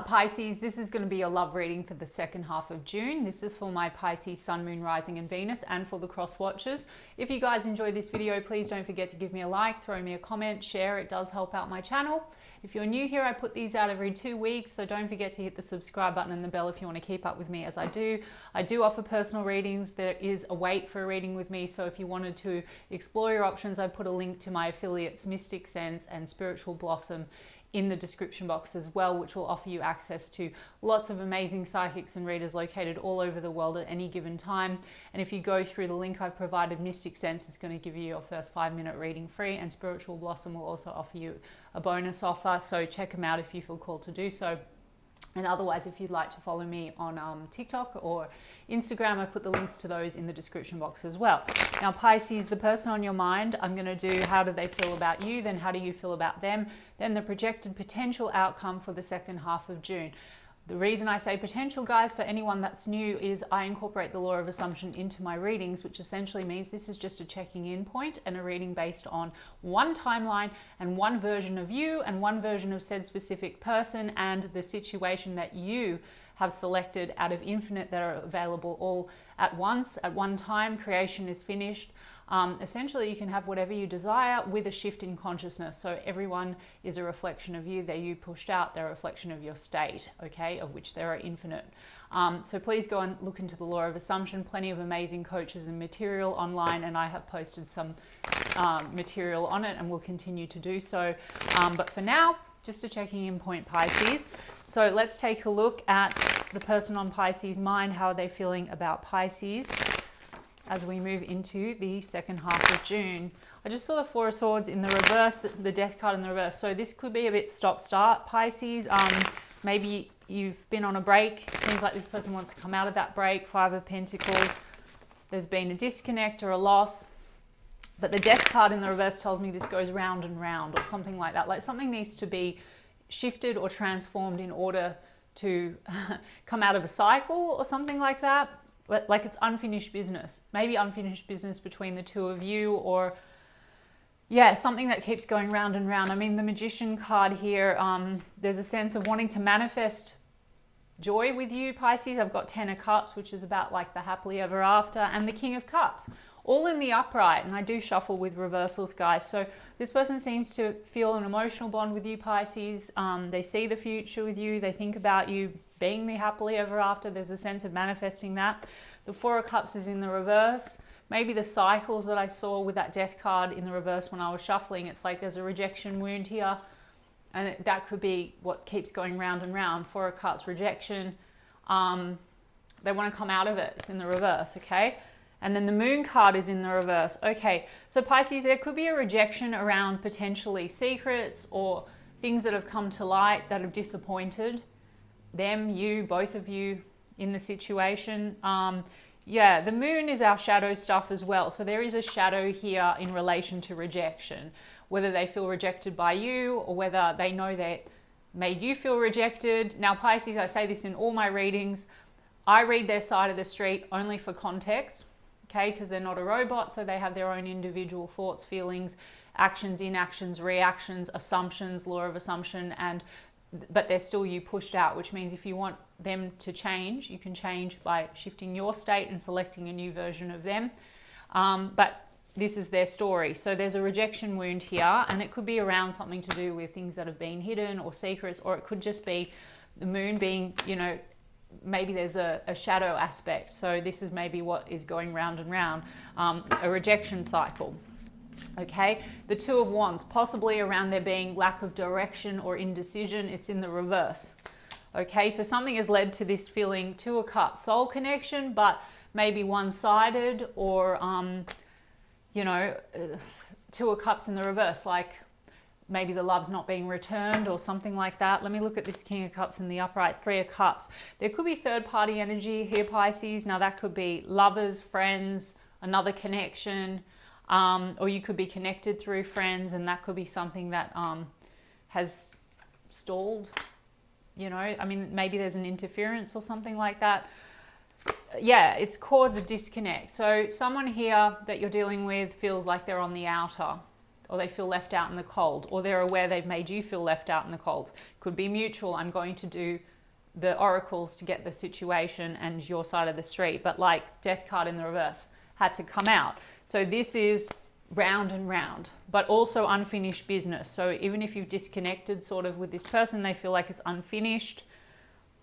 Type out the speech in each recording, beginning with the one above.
up, Pisces? This is going to be a love reading for the second half of June. This is for my Pisces Sun, Moon, Rising and Venus, and for the cross watchers. If you guys enjoyed this video, please don't forget to give me a like, throw me a comment, share. It does help out my channel. If you're new here, I put these out every 2 weeks, so don't forget to hit the subscribe button and the bell if you want to keep up with me as I do. I do offer personal readings. There is a wait for a reading with me, so if you wanted to explore your options, I put a link to my affiliates Mystic Sense and Spiritual Blossom in the description box as well, which will offer you access to lots of amazing psychics and readers located all over the world at any given time. And if you go through the link I've provided, Mystic Sense is going to give you your first 5-minute reading free, and Spiritual Blossom will also offer you a bonus offer, so check them out if you feel called to do so. And otherwise, if you'd like to follow me on TikTok or Instagram, I put the links to those in the description box as well. Now, Pisces, the person on your mind, I'm going to do how do they feel about you, then how do you feel about them, then the projected potential outcome for the second half of June. The reason I say potential, guys, for anyone that's new, is I incorporate the law of assumption into my readings, which essentially means this is just a checking in point and a reading based on one timeline and one version of you and one version of said specific person and the situation that you have selected out of infinite that are available all at once, at one time. Creation is finished. Essentially, you can have whatever you desire with a shift in consciousness. So everyone is a reflection of you. They're you pushed out. They're a reflection of your state, okay, of which there are infinite. So please go and look into the law of assumption. Plenty of amazing coaches and material online, and I have posted some material on it and will continue to do so. But for now, just a checking in point, Pisces. So let's take a look at the person on Pisces' mind. How are they feeling about Pisces as we move into the second half of June? I just saw the Four of Swords in the reverse, the Death card in the reverse. So this could be a bit stop-start, Pisces. Maybe you've been on a break. It seems like this person wants to come out of that break. Five of Pentacles. There's been a disconnect or a loss. But the Death card in the reverse tells me this goes round and round or something like that. Like something needs to be shifted or transformed in order to come out of a cycle or something like that. Like it's unfinished business. Maybe unfinished business between the two of you, or yeah, something that keeps going round and round. I mean, the Magician card here, there's a sense of wanting to manifest joy with you, Pisces. I've got 10 of Cups, which is about like the happily ever after, and the King of Cups, all in the upright. And I do shuffle with reversals, guys. So this person seems to feel an emotional bond with you, Pisces. They see the future with you. They think about you being the happily ever after. There's a sense of manifesting that. The Four of Cups is in the reverse. Maybe the cycles that I saw with that Death card in the reverse when I was shuffling, it's like there's a rejection wound here. And that could be what keeps going round and round. Four of Cups, rejection. They want to come out of it. It's in the reverse, okay? And then the Moon card is in the reverse. Okay, so Pisces, there could be a rejection around potentially secrets or things that have come to light that have disappointed them, you, both of you in the situation. Yeah, the Moon is our shadow stuff as well. So there is a shadow here in relation to rejection, whether they feel rejected by you or whether they know that made you feel rejected. Now, Pisces, I say this in all my readings, I read their side of the street only for context, okay, because they're not a robot, so they have their own individual thoughts, feelings, actions, inactions, reactions, assumptions, law of assumption, but they're still you pushed out, which means if you want them to change, you can change by shifting your state and selecting a new version of them. But this is their story. So there's a rejection wound here, and it could be around something to do with things that have been hidden or secrets, or it could just be the Moon being, you know, maybe there's a shadow aspect. So this is maybe what is going round and round, a rejection cycle. Okay, the Two of Wands, possibly around there being lack of direction or indecision. It's in the reverse. Okay, so something has led to this feeling. Two of Cups, soul connection, but maybe one-sided, or you know, Two of Cups in the reverse, like maybe the love's not being returned or something like that. Let me look at this King of Cups in the upright. Three of Cups. There could be third-party energy here, Pisces. Now that could be lovers, friends, another connection. Or you could be connected through friends, and that could be something that has stalled, you know. I mean, maybe there's an interference or something like that. Yeah, it's caused a disconnect. So someone here that you're dealing with feels like they're on the outer or they feel left out in the cold, or they're aware they've made you feel left out in the cold. Could be mutual. I'm going to do the oracles to get the situation and your side of the street, but like death card in the reverse had to come out. So this is round and round, but also unfinished business. So even if you've disconnected sort of with this person, they feel like it's unfinished,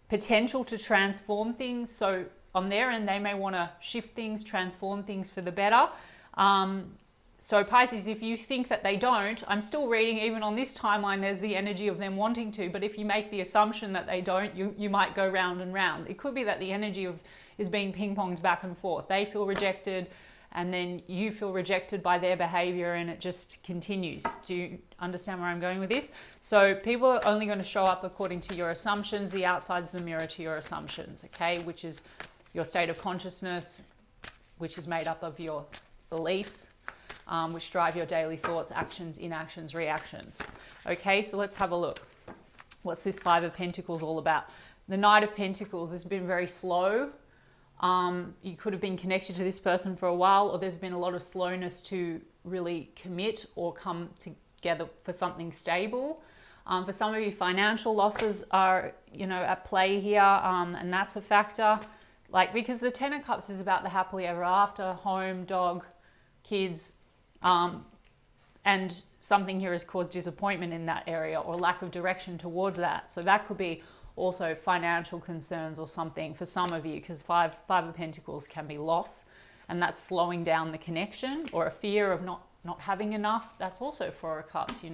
potential to transform things. So on their end, they may want to shift things, transform things for the better. So Pisces, if you think that they don't, I'm still reading, even on this timeline, there's the energy of them wanting to, but if you make the assumption that they don't, you might go round and round. It could be that the energy is being ping-ponged back and forth. They feel rejected, and then you feel rejected by their behavior, and it just continues. Do you understand where I'm going with this? So people are only going to show up according to your assumptions. The outside's the mirror to your assumptions, okay? Which is your state of consciousness, which is made up of your beliefs, which drive your daily thoughts, actions, inactions, reactions. Okay, so let's have a look. What's this Five of Pentacles all about? The Knight of Pentacles has been very slow. You could have been connected to this person for a while, or there's been a lot of slowness to really commit or come together for something stable. For some of you, financial losses are, at play here, and that's a factor. Like, because the Ten of Cups is about the happily ever after, home, dog, kids, and something here has caused disappointment in that area or lack of direction towards that. So that could be also financial concerns or something for some of you, because five of Pentacles can be loss, and that's slowing down the connection, or a fear of not having enough. That's also Four of Cups,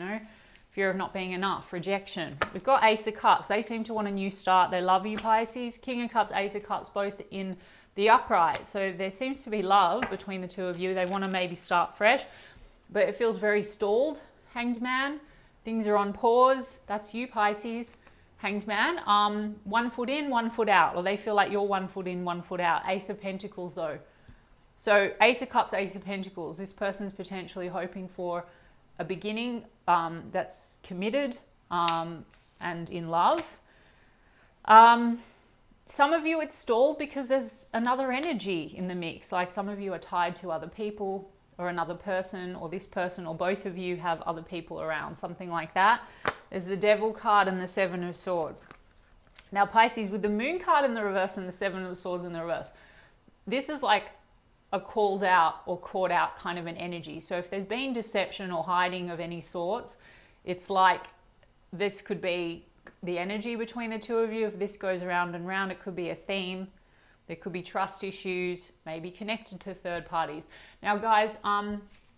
fear of not being enough, rejection. We've got Ace of Cups. They seem to want a new start. They love you, Pisces. King of Cups, Ace of Cups, both in the upright. So there seems to be love between the two of you. They want to maybe start fresh, but it feels very stalled. Hanged Man. Things are on pause. That's you, Pisces. Hanged Man. 1 foot in, 1 foot out. Or they feel like you're 1 foot in, 1 foot out. Ace of Pentacles, though. So Ace of Cups, Ace of Pentacles. This person's potentially hoping for a beginning that's committed and in love. Some of you, it's stalled because there's another energy in the mix. Like some of you are tied to other people or another person, or this person, or both of you have other people around, something like that. There's the Devil card and the Seven of Swords. Now Pisces, with the Moon card in the reverse and the Seven of Swords in the reverse, this is like a called out or caught out kind of an energy. So if there's been deception or hiding of any sorts, it's like this could be the energy between the two of you. If this goes around and round, it could be a theme. There could be trust issues, maybe connected to third parties. Now guys,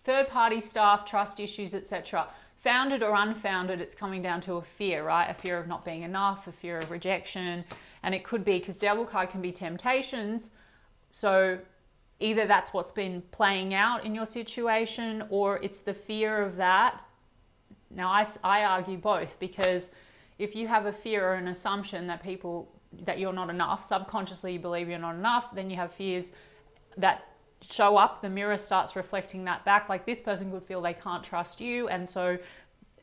third party stuff, trust issues, etc. Founded or unfounded, it's coming down to a fear, right? A fear of not being enough, a fear of rejection. And it could be, because Devil card can be temptations. So either that's what's been playing out in your situation, or it's the fear of that. Now I argue both, because if you have a fear or an assumption that you're not enough, subconsciously you believe you're not enough, then you have fears that show up, the mirror starts reflecting that back. Like this person could feel they can't trust you, and so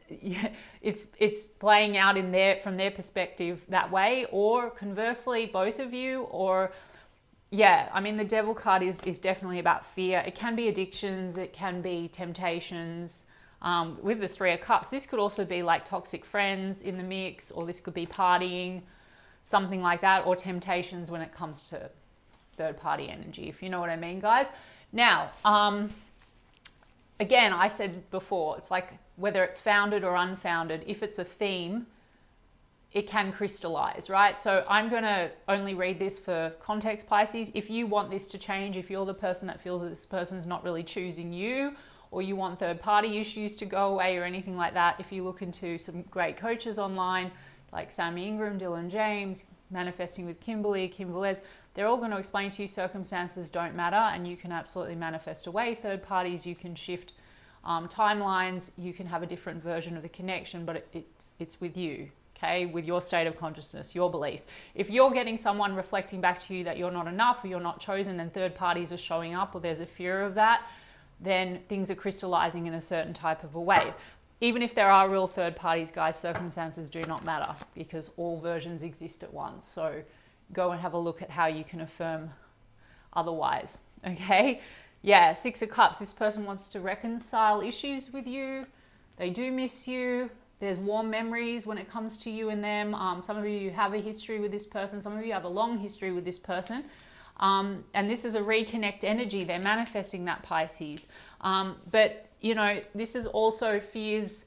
it's playing out from their perspective that way. Or conversely, both of you, or the Devil card is definitely about fear. It can be addictions, it can be temptations. With the Three of Cups, this could also be like toxic friends in the mix, or this could be partying, something like that, or temptations when it comes to third party energy, if you know what I mean, guys. Now, again, I said before, it's like whether it's founded or unfounded, if it's a theme, it can crystallize, right? So I'm going to only read this for context, Pisces. If you want this to change, if you're the person that feels that this person's not really choosing you, or you want third party issues to go away or anything like that, if you look into some great coaches online, like Sammy Ingram, Dylan James, Manifesting with Kimberly, Kimberlez, they're all going to explain to you circumstances don't matter, and you can absolutely manifest away third parties. You can shift timelines. You can have a different version of the connection, but it's with you, okay? With your state of consciousness, your beliefs. If you're getting someone reflecting back to you that you're not enough, or you're not chosen, and third parties are showing up, or there's a fear of that, then things are crystallizing in a certain type of a way. Even if there are real third parties, guys, circumstances do not matter, because all versions exist at once. So go and have a look at how you can affirm otherwise, okay? Yeah, Six of Cups. This person wants to reconcile issues with you. They do miss you. There's warm memories when it comes to you and them. Some of you have a history with this person. Some of you have a long history with this person. And this is a reconnect energy. They're manifesting that, Pisces. But, you know, this is also fears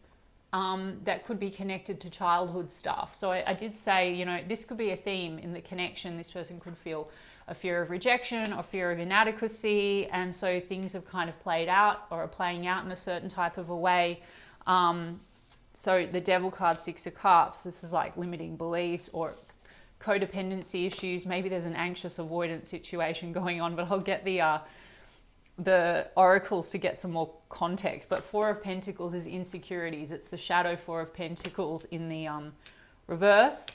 that could be connected to childhood stuff. So I did say, you know, this could be a theme in the connection. This person could feel a fear of rejection or fear of inadequacy. And so things have kind of played out or are playing out in a certain type of a way. So the Devil card, Six of Cups, this is like limiting beliefs or codependency issues. Maybe there's an anxious avoidance situation going on, but I'll get the oracles to get some more context. But Four of Pentacles is insecurities. It's the shadow Four of Pentacles in the reverse.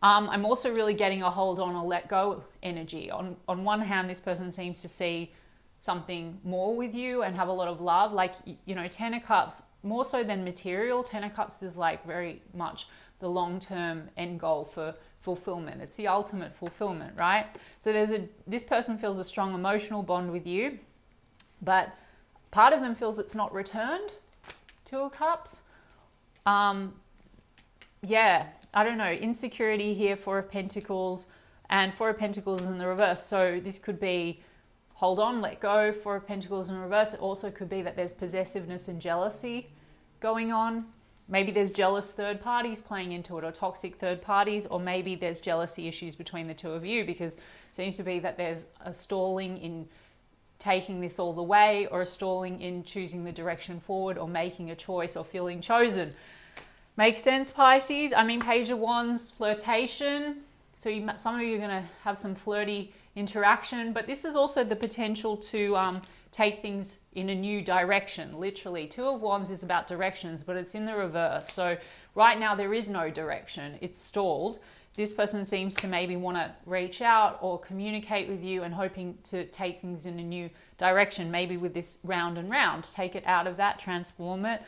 I'm also really getting a hold on a let go energy. On one hand, this person seems to see something more with you and have a lot of love. Like, you know, Ten of Cups, more so than material. Ten of Cups is like very much the long-term end goal for fulfillment. It's the ultimate fulfillment, right? So this person feels a strong emotional bond with you, but part of them feels it's not returned. Two of Cups. Yeah, I don't know. Insecurity here, Four of Pentacles, and Four of Pentacles in the reverse. So this could be hold on, let go, Four of Pentacles in reverse. It also could be that there's possessiveness and jealousy going on. Maybe there's jealous third parties playing into it, or toxic third parties, or maybe there's jealousy issues between the two of you, because it seems to be that there's a stalling in taking this all the way, or a stalling in choosing the direction forward, or making a choice, or feeling chosen. Makes sense, Pisces? I mean, Page of Wands, flirtation. So some of you are going to have some flirty interaction, but this is also the potential to take things in a new direction, literally. Two of Wands is about directions, but it's in the reverse. So right now there is no direction. It's stalled. This person seems to maybe want to reach out or communicate with you and hoping to take things in a new direction, maybe with this round and round. Take it out of that, transform it.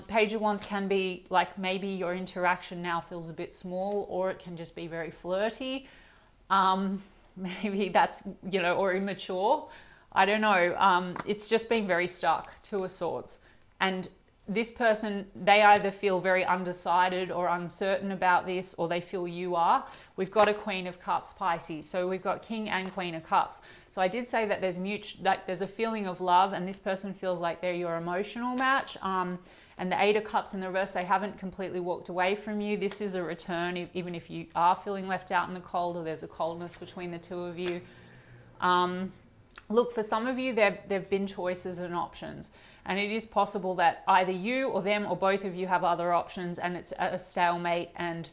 Page of Wands can be like maybe your interaction now feels a bit small, or it can just be very flirty. Maybe that's, you know, or immature. I don't know. It's just been very stuck. Two of Swords. And this person, they either feel very undecided or uncertain about this, or they feel you are. We've got a Queen of Cups, Pisces. So we've got King and Queen of Cups. So I did say that there's a feeling of love, and this person feels like they're your emotional match. And the Eight of Cups in the reverse, they haven't completely walked away from you. This is a return, even if you are feeling left out in the cold, or there's a coldness between the two of you. Look, for some of you, there've been choices and options. And it is possible that either you or them or both of you have other options, and it's a stalemate and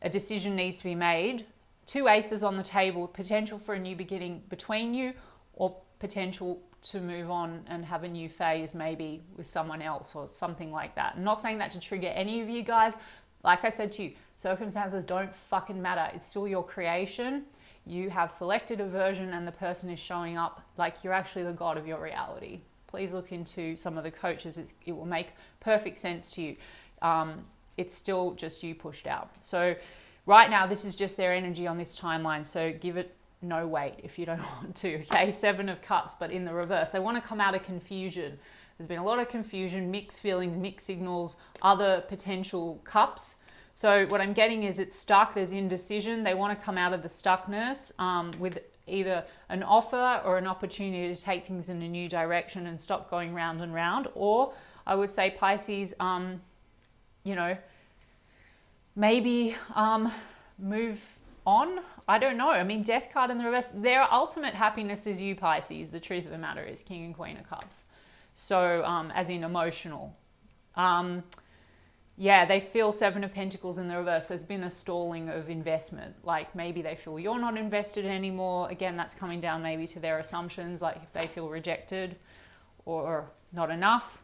a decision needs to be made. Two aces on the table, potential for a new beginning between you, or potential to move on and have a new phase maybe with someone else or something like that. I'm not saying that to trigger any of you guys. Like I said to you, circumstances don't fucking matter. It's still your creation. You have selected a version, and the person is showing up like you're actually the god of your reality. Please look into some of the coaches. It will make perfect sense to you. It's still just you pushed out. So right now, this is just their energy on this timeline. So give it no weight if you don't want to. Okay, Seven of Cups, but in the reverse. They want to come out of confusion. There's been a lot of confusion, mixed feelings, mixed signals, other potential cups. So what I'm getting is it's stuck. There's indecision. They want to come out of the stuckness with either an offer or an opportunity to take things in a new direction and stop going round and round. Or I would say, Pisces, you know, maybe move on. I don't know. I mean, Death card in the reverse. Their ultimate happiness is you, Pisces. The truth of the matter is King and Queen of Cups. So as in emotional. Yeah, they feel Seven of Pentacles in the reverse. There's been a stalling of investment. Like maybe they feel you're not invested anymore. Again, that's coming down maybe to their assumptions, like if they feel rejected or not enough.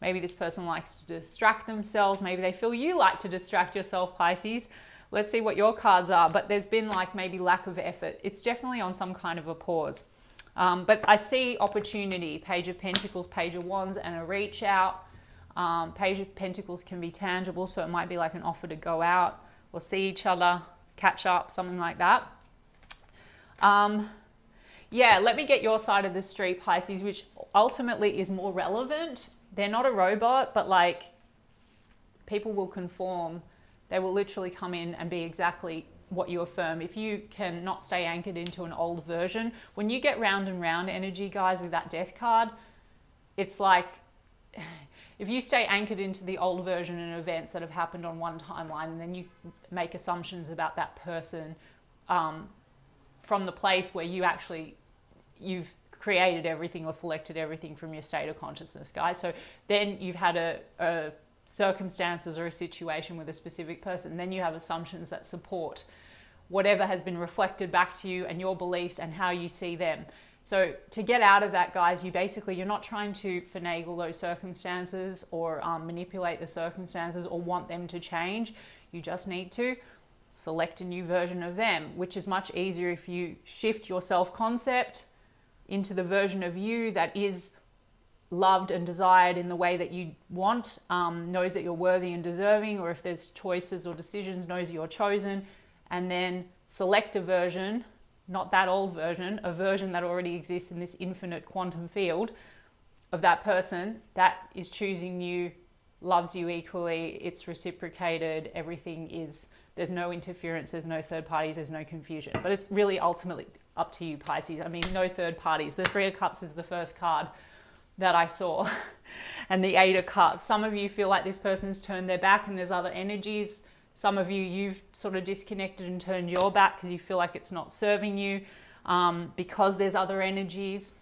Maybe this person likes to distract themselves. Maybe they feel you like to distract yourself, Pisces. Let's see what your cards are. But there's been like maybe lack of effort. It's definitely on some kind of a pause. But I see opportunity. Page of Pentacles, Page of Wands, and a reach out. Page of Pentacles can be tangible, so it might be like an offer to go out or see each other, catch up, something like that. Yeah, let me get your side of the street, Pisces, which ultimately is more relevant. They're not a robot, but like, people will conform. They will literally come in and be exactly what you affirm. If you can not stay anchored into an old version, when you get round and round energy, guys, with that death card, it's like, if you stay anchored into the old version and events that have happened on one timeline, and then you make assumptions about that person from the place where you've created everything or selected everything from your state of consciousness, guys. So then you've had a circumstances or a situation with a specific person, then you have assumptions that support whatever has been reflected back to you and your beliefs and how you see them. So to get out of that, guys, you're not trying to finagle those circumstances or manipulate the circumstances or want them to change. You just need to select a new version of them, which is much easier if you shift your self-concept into the version of you that is loved and desired in the way that you want, knows that you're worthy and deserving, or if there's choices or decisions, knows you're chosen, and then select a version, not that old version, a version that already exists in this infinite quantum field of that person that is choosing you, loves you equally, it's reciprocated, everything is, there's no interference, there's no third parties, there's no confusion. But it's really ultimately up to you, Pisces. I mean, no third parties. The Three of Cups is the first card that I saw, and the Eight of Cups. Some of you feel like this person's turned their back and there's other energies. Some of you've sort of disconnected and turned your back because you feel like it's not serving you, because there's other energies.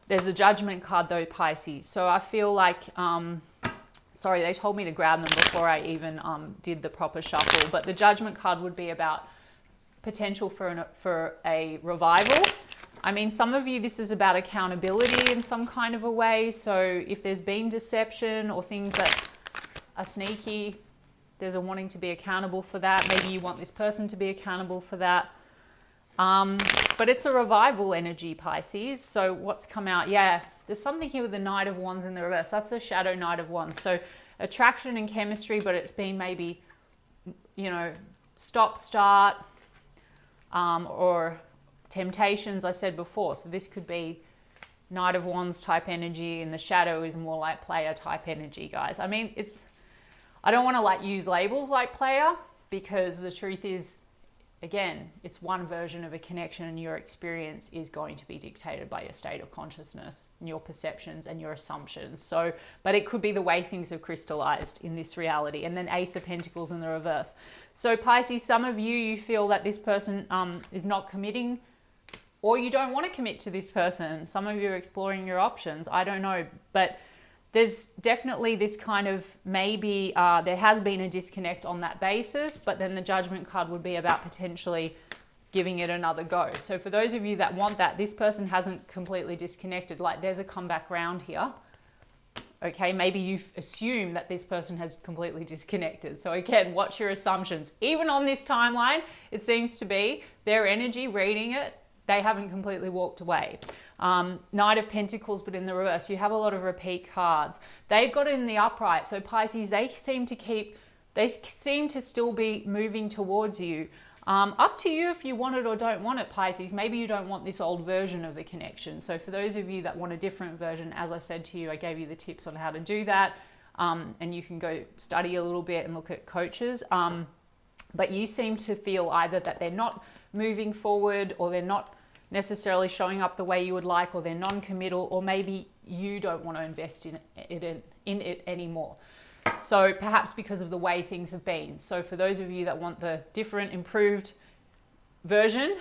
There's a Judgment card though, Pisces. So I feel like, sorry, they told me to grab them before I even did the proper shuffle, but the Judgment card would be about potential for a revival. I mean, some of you, this is about accountability in some kind of a way. So if there's been deception or things that are sneaky, there's a wanting to be accountable for that. Maybe you want this person to be accountable for that. But it's a revival energy, Pisces. So what's come out? Yeah, there's something here with the Knight of Wands in the reverse. That's the Shadow Knight of Wands. So attraction and chemistry, but it's been maybe, you know, stop, start, or temptations, I said before. So this could be Knight of Wands type energy, and the shadow is more like player type energy, guys. I mean, I don't want to like use labels like player, because the truth is, again, it's one version of a connection, and your experience is going to be dictated by your state of consciousness and your perceptions and your assumptions. So, but it could be the way things have crystallized in this reality. And then Ace of Pentacles in the reverse. So Pisces, some of you feel that this person is not committing, or you don't want to commit to this person. Some of you are exploring your options. I don't know, but there's definitely this kind of, maybe there has been a disconnect on that basis, but then the Judgment card would be about potentially giving it another go. So for those of you that want that, this person hasn't completely disconnected. Like, there's a comeback round here. Okay, maybe you assume that this person has completely disconnected. So again, watch your assumptions. Even on this timeline, it seems to be their energy, reading it, they haven't completely walked away. Knight of Pentacles, but in the reverse. You have a lot of repeat cards. They've got it in the upright. So Pisces, they seem to still be moving towards you. Up to you if you want it or don't want it, Pisces. Maybe you don't want this old version of the connection. So for those of you that want a different version, as I said to you, I gave you the tips on how to do that. And you can go study a little bit and look at coaches. But you seem to feel either that they're not moving forward, or they're not necessarily showing up the way you would like, or they're non-committal, or maybe you don't want to invest in it anymore. So perhaps because of the way things have been. So for those of you that want the different, improved version,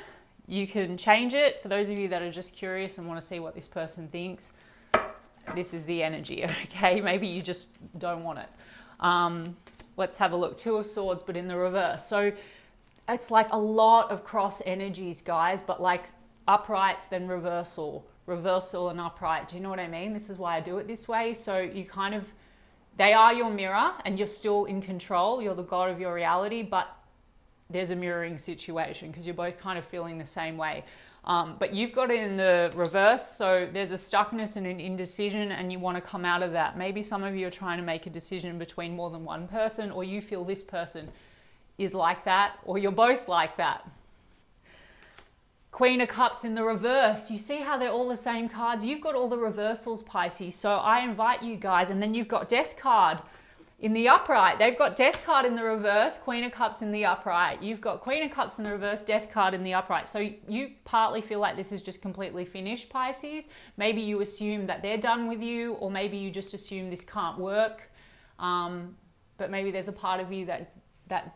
you can change it. For those of you that are just curious and want to see what this person thinks, this is the energy, okay? Maybe you just don't want it. Let's have a look. Two of Swords, but in the reverse. So it's like a lot of cross energies, guys, but like uprights, then reversal and upright. Do you know what I mean? This is why I do it this way. So you kind of, they are your mirror, and you're still in control. You're the god of your reality, but there's a mirroring situation because you're both kind of feeling the same way. But you've got it in the reverse. So there's a stuckness and an indecision, and you want to come out of that. Maybe some of you are trying to make a decision between more than one person, or you feel this person is like that, or you're both like that. Queen of Cups in the reverse. You see how they're all the same cards? You've got all the reversals, Pisces. So I invite you guys, and then you've got Death card in the upright. They've got Death card in the reverse, Queen of Cups in the upright. You've got Queen of Cups in the reverse, Death card in the upright. So you partly feel like this is just completely finished, Pisces. Maybe you assume that they're done with you, or maybe you just assume this can't work. But maybe there's a part of you that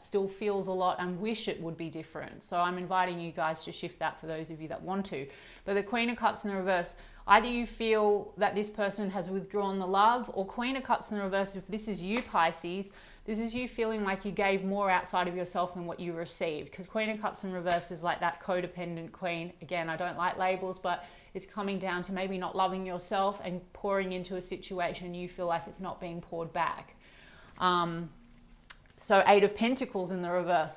still feels a lot and wish it would be different. So I'm inviting you guys to shift that for those of you that want to. But the Queen of Cups in the reverse, either you feel that this person has withdrawn the love, or Queen of Cups in the reverse, if this is you, Pisces, this is you feeling like you gave more outside of yourself than what you received. Because Queen of Cups in reverse is like that codependent queen. Again, I don't like labels, but it's coming down to maybe not loving yourself and pouring into a situation you feel like it's not being poured back. So 8 of Pentacles in the reverse.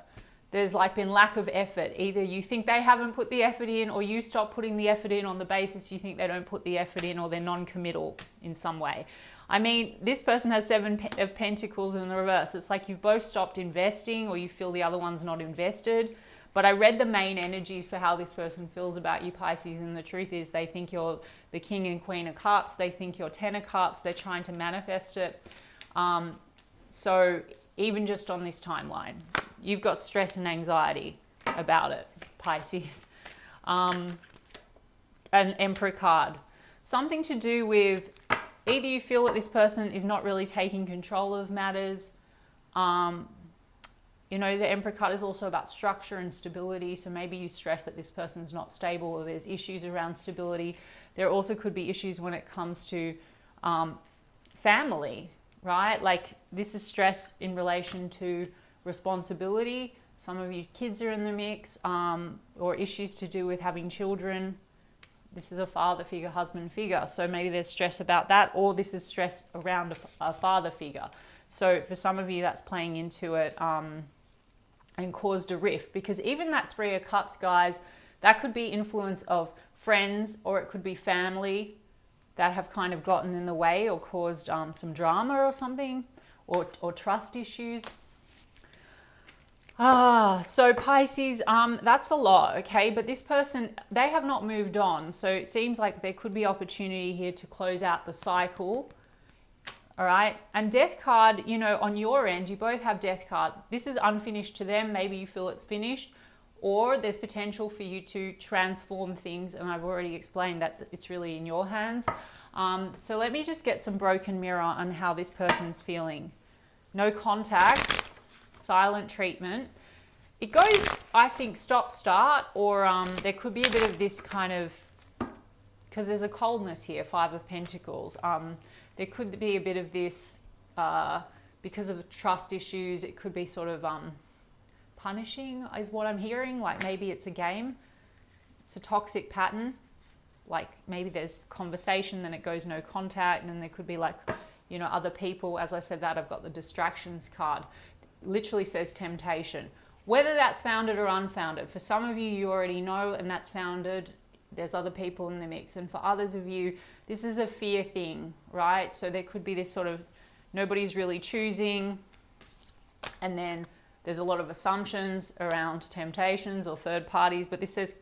There's like been lack of effort. Either you think they haven't put the effort in, or you stop putting the effort in on the basis you think they don't put the effort in, or they're non-committal in some way. I mean, this person has 7 of Pentacles in the reverse. It's like you've both stopped investing, or you feel the other one's not invested. But I read the main energies for how this person feels about you, Pisces, and the truth is they think you're the King and Queen of Cups. They think you're 10 of Cups. They're trying to manifest it. So even just on this timeline, you've got stress and anxiety about it, Pisces. An Emperor card. Something to do with either you feel that this person is not really taking control of matters. You know, the Emperor card is also about structure and stability. So maybe you stress that this person's not stable, or there's issues around stability. There also could be issues when it comes to family, right? Like this is stress in relation to responsibility. Some of you kids are in the mix, or issues to do with having children. This is a father figure, husband figure. So maybe there's stress about that, or this is stress around a father figure. So for some of you that's playing into it and caused a rift, because even that 3 of Cups, guys, that could be influence of friends, or it could be family that have kind of gotten in the way or caused some drama or something, or trust issues. So Pisces, that's a lot, okay? But this person, they have not moved on. So it seems like there could be opportunity here to close out the cycle, all right? And Death card, you know, on your end, you both have Death card. This is unfinished to them. Maybe you feel it's finished, or there's potential for you to transform things. And I've already explained that it's really in your hands. So let me just get some broken mirror on how this person's feeling. No contact, silent treatment. It goes, I think, stop, start, or there could be a bit of this kind of, because there's a coldness here, 5 of Pentacles. There could be a bit of this, because of the trust issues, it could be sort of punishing is what I'm hearing. Like maybe it's a game. It's a toxic pattern. Like maybe there's conversation, then it goes no contact, and then there could be like, you know, other people. As I said that, I've got the distractions card. Literally says temptation. Whether that's founded or unfounded. For some of you, you already know, and that's founded. There's other people in the mix. And for others of you, this is a fear thing, right? So there could be this sort of nobody's really choosing, and then there's a lot of assumptions around temptations or third parties. But this says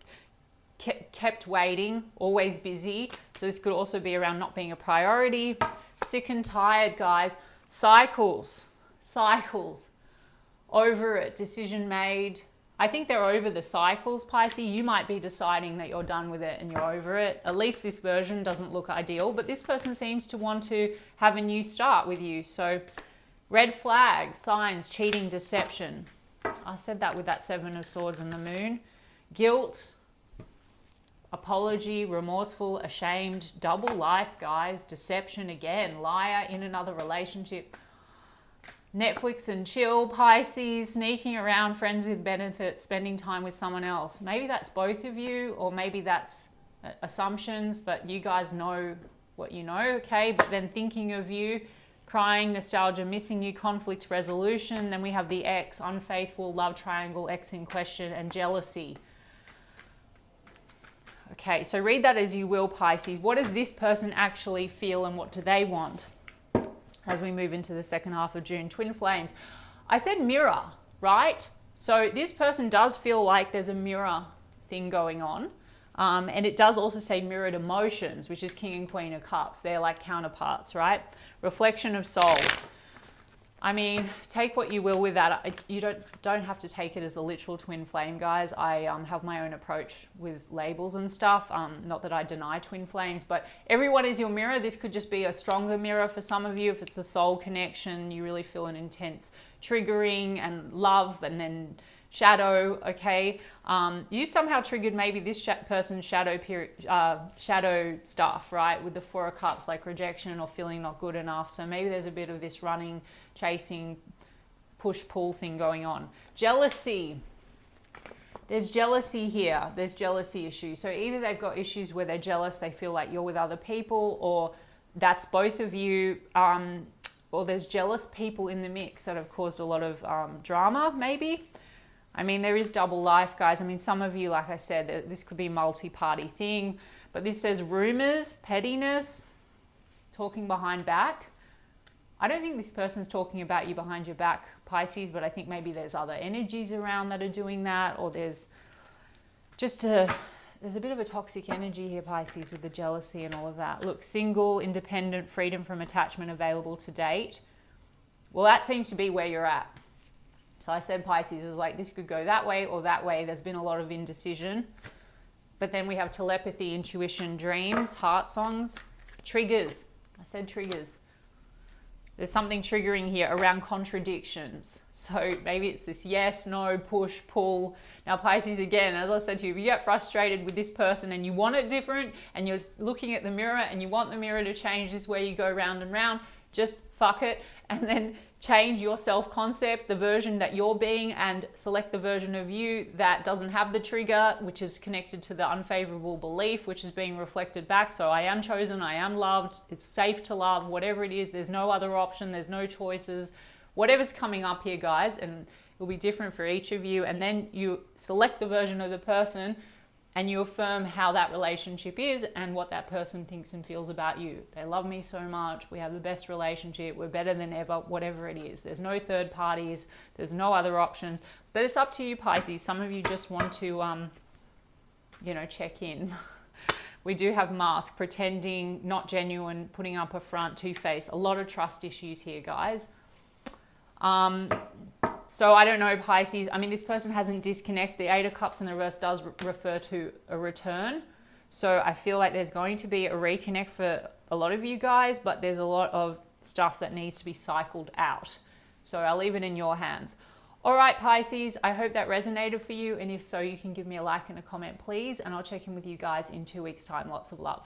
kept waiting, always busy. So this could also be around not being a priority. Sick and tired, guys. Cycles. Over it, decision made. I think they're over the cycles, Pisces. You might be deciding that you're done with it and you're over it. At least this version doesn't look ideal, but this person seems to want to have a new start with you. So red flags, signs, cheating, deception. I said that with that 7 of Swords and the Moon. Guilt, apology, remorseful, ashamed, double life, guys. Deception again, liar in another relationship. Netflix and chill, Pisces, sneaking around, friends with benefits, spending time with someone else. Maybe that's both of you, or maybe that's assumptions, but you guys know what you know, okay? But then thinking of you, crying, nostalgia, missing you, conflict resolution. Then we have the ex, unfaithful, love triangle, ex in question, and jealousy. Okay, so read that as you will, Pisces. What does this person actually feel, and what do they want? As we move into the second half of June, twin flames. I said mirror, right? So this person does feel like there's a mirror thing going on. And it does also say mirrored emotions, which is King and Queen of Cups. They're like counterparts, right? Reflection of soul. I mean, take what you will with that. You don't have to take it as a literal twin flame, guys. I have my own approach with labels and stuff. Not that I deny twin flames, but everyone is your mirror. This could just be a stronger mirror for some of you. If it's a soul connection, you really feel an intense triggering and love, and then shadow, okay? You somehow triggered maybe this person's shadow stuff, right? With the Four of Cups, like rejection or feeling not good enough. So maybe there's a bit of this running, chasing, push-pull thing going on. Jealousy. There's jealousy here. There's jealousy issues. So either they've got issues where they're jealous, they feel like you're with other people, or that's both of you, or there's jealous people in the mix that have caused a lot of drama, maybe. I mean, there is double life, guys. I mean, some of you, like I said, this could be a multi-party thing, but this says rumors, pettiness, talking behind back. I don't think this person's talking about you behind your back, Pisces, but I think maybe there's other energies around that are doing that, or there's a bit of a toxic energy here, Pisces, with the jealousy and all of that. Look, single, independent, freedom from attachment available to date. Well, that seems to be where you're at. So I said Pisces is like, this could go that way or that way. There's been a lot of indecision. But then we have telepathy, intuition, dreams, heart songs, triggers. I said triggers. There's something triggering here around contradictions. So maybe it's this yes, no, push, pull. Now Pisces, again, as I said to you, if you get frustrated with this person and you want it different, and you're looking at the mirror and you want the mirror to change, this is where you go round and round. Just fuck it, and then change your self-concept, the version that you're being, and select the version of you that doesn't have the trigger, which is connected to the unfavorable belief, which is being reflected back. So I am chosen, I am loved, it's safe to love, whatever it is, there's no other option, there's no choices, whatever's coming up here, guys, and it'll be different for each of you. And then you select the version of the person and you affirm how that relationship is and what that person thinks and feels about you. They love me so much. We have the best relationship. We're better than ever, whatever it is. There's no third parties. There's no other options. But it's up to you, Pisces. Some of you just want to, check in. We do have mask, pretending, not genuine, putting up a front, two-face. A lot of trust issues here, guys. So I don't know, Pisces. I mean, this person hasn't disconnected. The Eight of Cups in the reverse does refer to a return. So I feel like there's going to be a reconnect for a lot of you guys, but there's a lot of stuff that needs to be cycled out. So I'll leave it in your hands. All right, Pisces, I hope that resonated for you. And if so, you can give me a like and a comment, please. And I'll check in with you guys in 2 weeks' time. Lots of love.